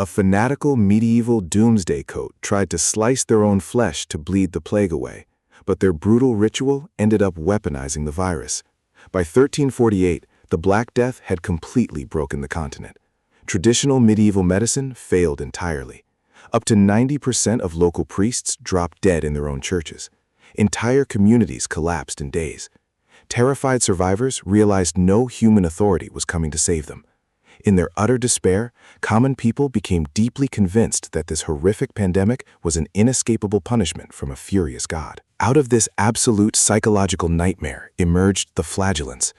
A fanatical medieval doomsday cult tried to slice their own flesh to bleed the plague away, but their brutal ritual ended up weaponizing the virus. By 1348, the Black Death had completely broken the continent. Traditional medieval medicine failed entirely. Up to 90% of local priests dropped dead in their own churches. Entire communities collapsed in days. Terrified survivors realized no human authority was coming to save them. In their utter despair, common people became deeply convinced that this horrific pandemic was an inescapable punishment from a furious God. Out of this absolute psychological nightmare emerged the Flagellants.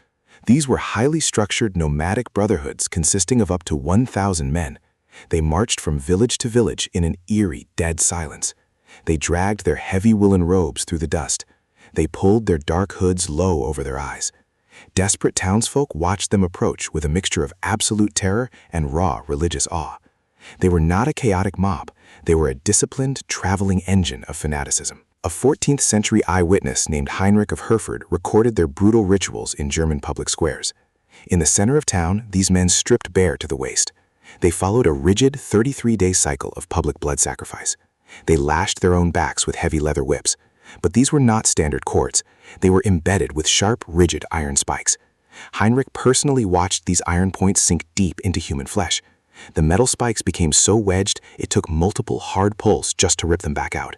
These were highly structured nomadic brotherhoods consisting of up to 1,000 men. They marched from village to village in an eerie, dead silence. They dragged their heavy woolen robes through the dust. They pulled their dark hoods low over their eyes. Desperate townsfolk watched them approach with a mixture of absolute terror and raw religious awe. They were not a chaotic mob. They were a disciplined, traveling engine of fanaticism. A 14th-century eyewitness named Heinrich of Herford recorded their brutal rituals in German public squares. In the center of town, these men stripped bare to the waist. They followed a rigid 33-day cycle of public blood sacrifice. They lashed their own backs with heavy leather whips. But these were not standard cords. They were embedded with sharp, rigid iron spikes. Heinrich personally watched these iron points sink deep into human flesh. The metal spikes became so wedged it took multiple hard pulls just to rip them back out.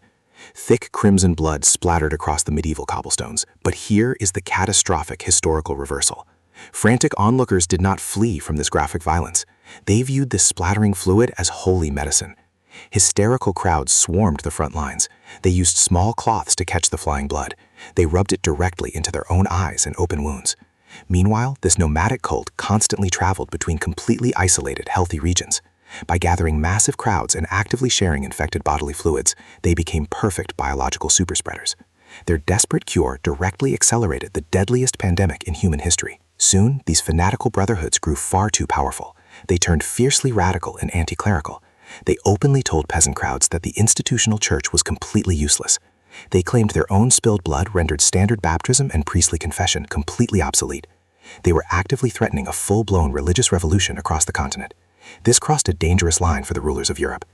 Thick crimson blood splattered across the medieval cobblestones. But here is the catastrophic historical reversal. Frantic onlookers did not flee from this graphic violence. They viewed this splattering fluid as holy medicine. Hysterical crowds swarmed the front lines. They used small cloths to catch the flying blood. They rubbed it directly into their own eyes and open wounds. Meanwhile, this nomadic cult constantly traveled between completely isolated, healthy regions. By gathering massive crowds and actively sharing infected bodily fluids, they became perfect biological superspreaders. Their desperate cure directly accelerated the deadliest pandemic in human history. Soon, these fanatical brotherhoods grew far too powerful. They turned fiercely radical and anti-clerical. They openly told peasant crowds that the institutional church was completely useless. They claimed their own spilled blood rendered standard baptism and priestly confession completely obsolete. They were actively threatening a full-blown religious revolution across the continent. This crossed a dangerous line for the rulers of Europe.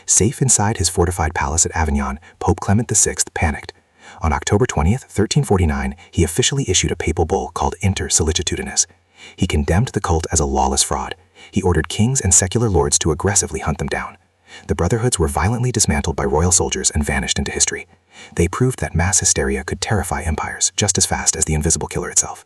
Safe inside his fortified palace at Avignon, Pope Clement VI panicked. On October 20th, 1349, he officially issued a papal bull called Inter Sollicitudinis. He condemned the cult as a lawless fraud. He ordered kings and secular lords to aggressively hunt them down. The brotherhoods were violently dismantled by royal soldiers and vanished into history. They proved that mass hysteria could terrify empires just as fast as the invisible killer itself.